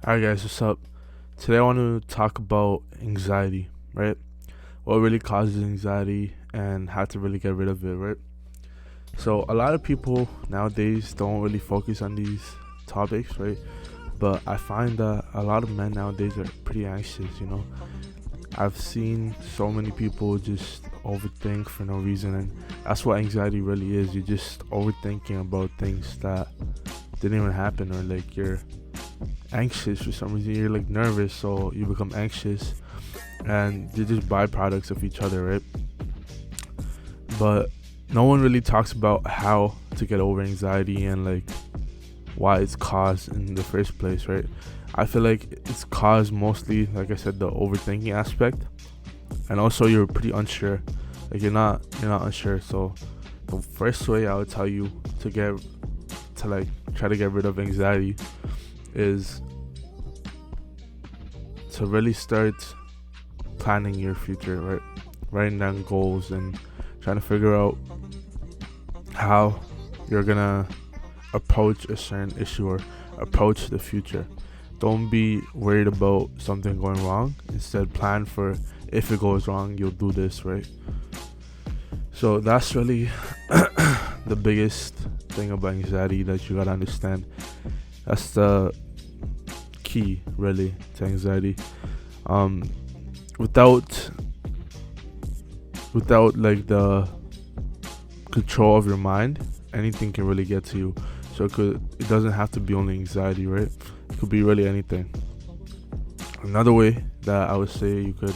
Alright, guys, what's up? Today I want to talk about anxiety, right? What really causes anxiety and how to really get rid of it, right? So, a lot of people nowadays don't really focus on these topics, right? But I find that a lot of men nowadays are pretty anxious. I've seen so many people just overthink for no reason, and that's what anxiety really is. You're just overthinking about things that didn't even happen, or like you're anxious for some reason. You're like nervous, so you become anxious, and they're just byproducts of each other, right? But no one really talks about how to get over anxiety and like why it's caused in the first place, right? I feel like it's caused mostly, like I said, the overthinking aspect, and also you're pretty unsure. Like you're not unsure. So the first way I would tell you to like try to get rid of anxiety is to really start planning your future, right? Writing down goals and trying to figure out how you're gonna approach a certain issue or approach the future. Don't be worried about something going wrong. Instead, plan for if it goes wrong, you'll do this, right? So that's really the biggest thing about anxiety that you gotta understand. That's the key, really, to anxiety. Without like the control of your mind, anything can really get to you. So it doesn't have to be only anxiety, right? It could be really anything. Another way that I would say you could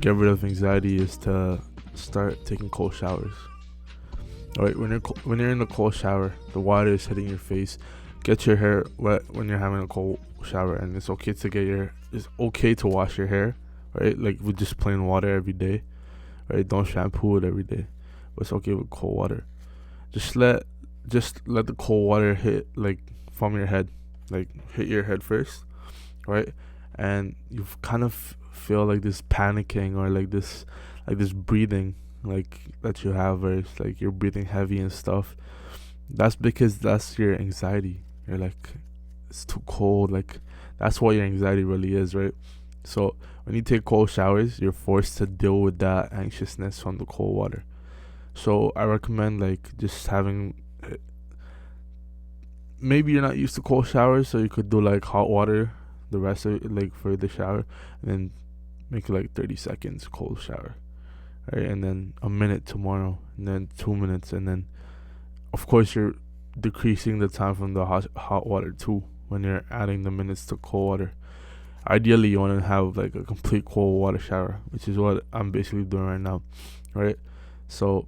get rid of anxiety is to start taking cold showers. All right, when you're in a cold shower, the water is hitting your face. Get your hair wet when you're having a cold shower, and it's okay to wash your hair, right? Like with just plain water every day, right? Don't shampoo it every day, but it's okay with cold water. Just let the cold water hit like from your head, like hit your head first, right? And you kind of feel like this panicking or like this breathing like that you have, where it's like you're breathing heavy and stuff. That's because that's your anxiety. You're like, it's too cold. Like that's what your anxiety really is, right? So when you take cold showers, you're forced to deal with that anxiousness from the cold water. So I recommend like just having, maybe you're not used to cold showers, so you could do like hot water the rest of it, like for the shower, and then make it like 30 seconds cold shower, right? And then a minute tomorrow, and then 2 minutes, and then of course you're decreasing the time from the hot water too when you're adding the minutes to cold water. Ideally, you want to have like a complete cold water shower, which is what I'm basically doing right now, right? So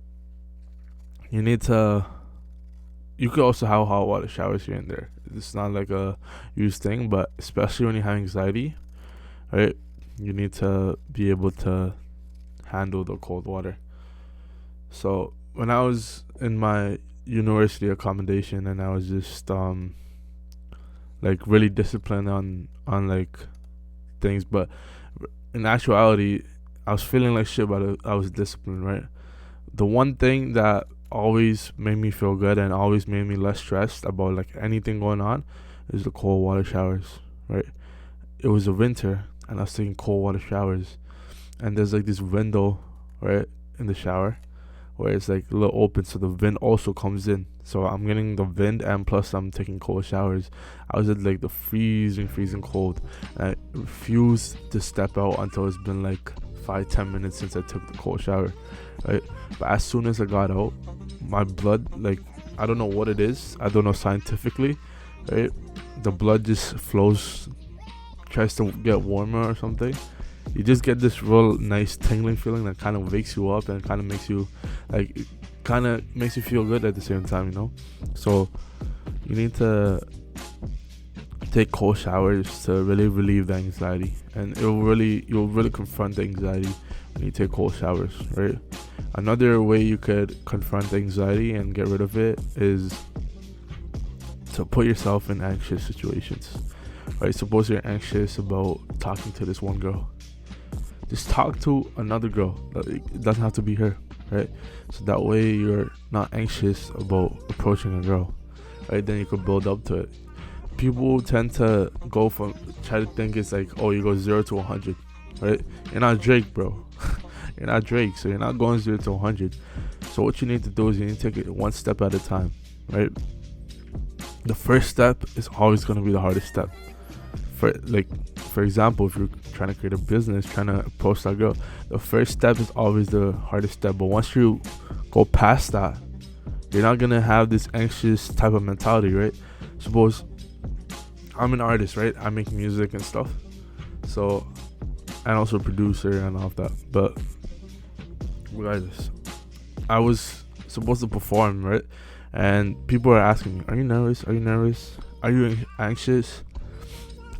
you could also have hot water showers here and there. It's not like a huge thing, but especially when you have anxiety, right? You need to be able to handle the cold water. So when I was in my university accommodation, and I was just like really disciplined on like things, but in actuality I was feeling like shit, but I was disciplined, right? The one thing that always made me feel good and always made me less stressed about like anything going on is the cold water showers, right? It was a winter and I was taking cold water showers, and there's like this window, right, in the shower where it's like a little open, so the wind also comes in. So I'm getting the wind, and plus I'm taking cold showers. I was at like the freezing cold, and I refused to step out until it's been like 5-10 minutes since I took the cold shower, right? But as soon as I got out, my blood, like, I don't know what it is, I don't know scientifically, right? The blood just flows, tries to get warmer or something. You just get this real nice tingling feeling that kind of wakes you up and kind of makes you feel good at the same time. So you need to take cold showers to really relieve the anxiety, and you'll really confront the anxiety when you take cold showers, right? Another way you could confront anxiety and get rid of it is to put yourself in anxious situations, right? Suppose you're anxious about talking to this one girl. Just talk to another girl. It doesn't have to be her, right? So that way you're not anxious about approaching a girl, right? Then you could build up to it. people tend to try to think it's like, oh, you go 0 to 100, right? You're not Drake, bro. You're not Drake, so you're not going 0 to 100. So what you need to do is you need to take it one step at a time, right? The first step is always going to be the hardest step. For example, if you're trying to create a business, trying to approach that girl, the first step is always the hardest step. But once you go past that, you're not gonna have this anxious type of mentality, right? Suppose I'm an artist, right? I make music and stuff, so, and also a producer and all of that. But regardless, I was supposed to perform, right? And people are asking me, "Are you nervous? Are you nervous? Are you anxious?"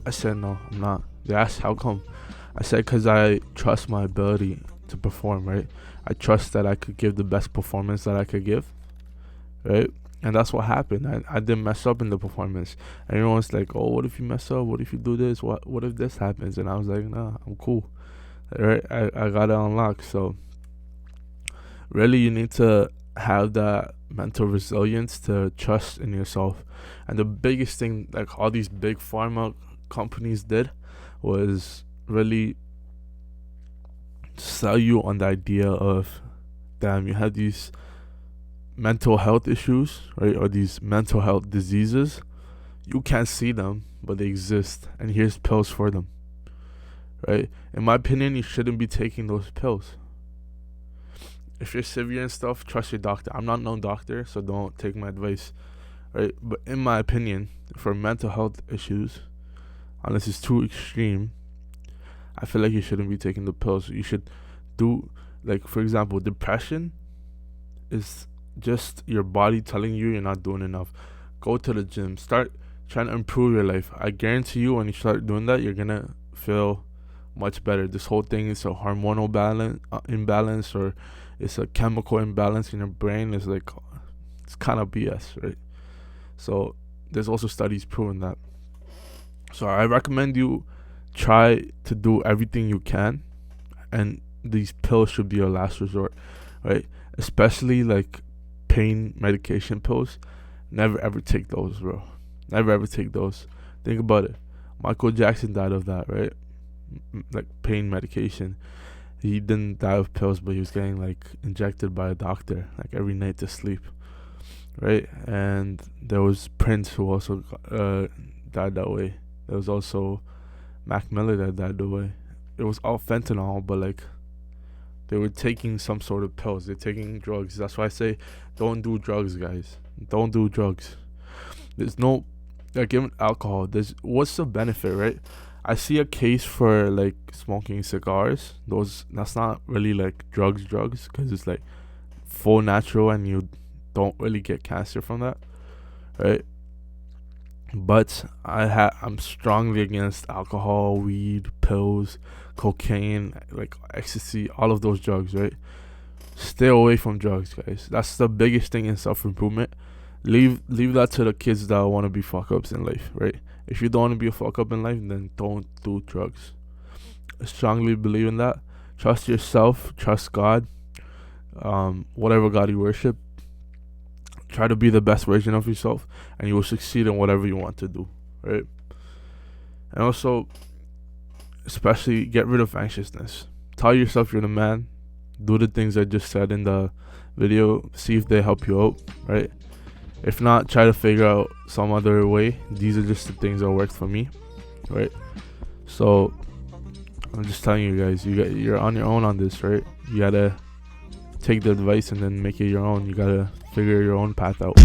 I said, "No, I'm not." They asked, "How come?" I said, "Cause I trust my ability to perform, right? I trust that I could give the best performance that I could give, right?" And that's what happened. I didn't mess up in the performance. And everyone's like, "Oh, what if you mess up? What if you do this? What if this happens?" And I was like, "Nah, I'm cool." Right? I got it unlocked. So really, you need to have that mental resilience to trust in yourself. And the biggest thing, like all these big pharma companies did, was really sell you on the idea of, damn, you have these mental health issues, right? Or these mental health diseases. You can't see them, but they exist, and here's pills for them, right? In my opinion, you shouldn't be taking those pills. If you're severe and stuff, trust your doctor. I'm not no doctor, so don't take my advice, right? But in my opinion, for mental health issues, unless it's too extreme, I feel like you shouldn't be taking the pills. You should do, like, for example, depression is just your body telling you you're not doing enough. Go to the gym. Start trying to improve your life. I guarantee you, when you start doing that, you're gonna feel much better. This whole thing is a hormonal imbalance, or it's a chemical imbalance in your brain. It's like, it's kind of BS, right? So there's also studies proving that. So I recommend you try to do everything you can, and these pills should be your last resort, right? Especially like pain medication pills. Never ever take those, bro. Never ever take those. Think about it. Michael Jackson died of that, right? Like pain medication. He didn't die of pills, but he was getting like injected by a doctor like every night to sleep, right? And there was Prince, who also died that way. There was also Mac Miller that died that way. It was all fentanyl, but like they were taking some sort of pills. They're taking drugs. That's why I say, don't do drugs, guys. Don't do drugs. There's no, like, even alcohol. What's the benefit, right? I see a case for like smoking cigars. That's not really like drugs, because it's like full natural, and you don't really get cancer from that, right? But I'm strongly against alcohol, weed, pills, cocaine, like ecstasy, all of those drugs, right? Stay away from drugs, guys. That's the biggest thing in self-improvement. Leave that to the kids that want to be fuck-ups in life, right? If you don't want to be a fuck-up in life, then don't do drugs. I strongly believe in that. Trust yourself. Trust God. Whatever God you worship, try to be the best version of yourself, and you will succeed in whatever you want to do, right? And also, especially, get rid of anxiousness. Tell yourself you're the man. Do the things I just said in the video. See if they help you out, right? If not, try to figure out some other way. These are just the things that worked for me, right? So I'm just telling you guys, you're on your own on this, right? You gotta take the advice and then make it your own. You gotta figure your own path out.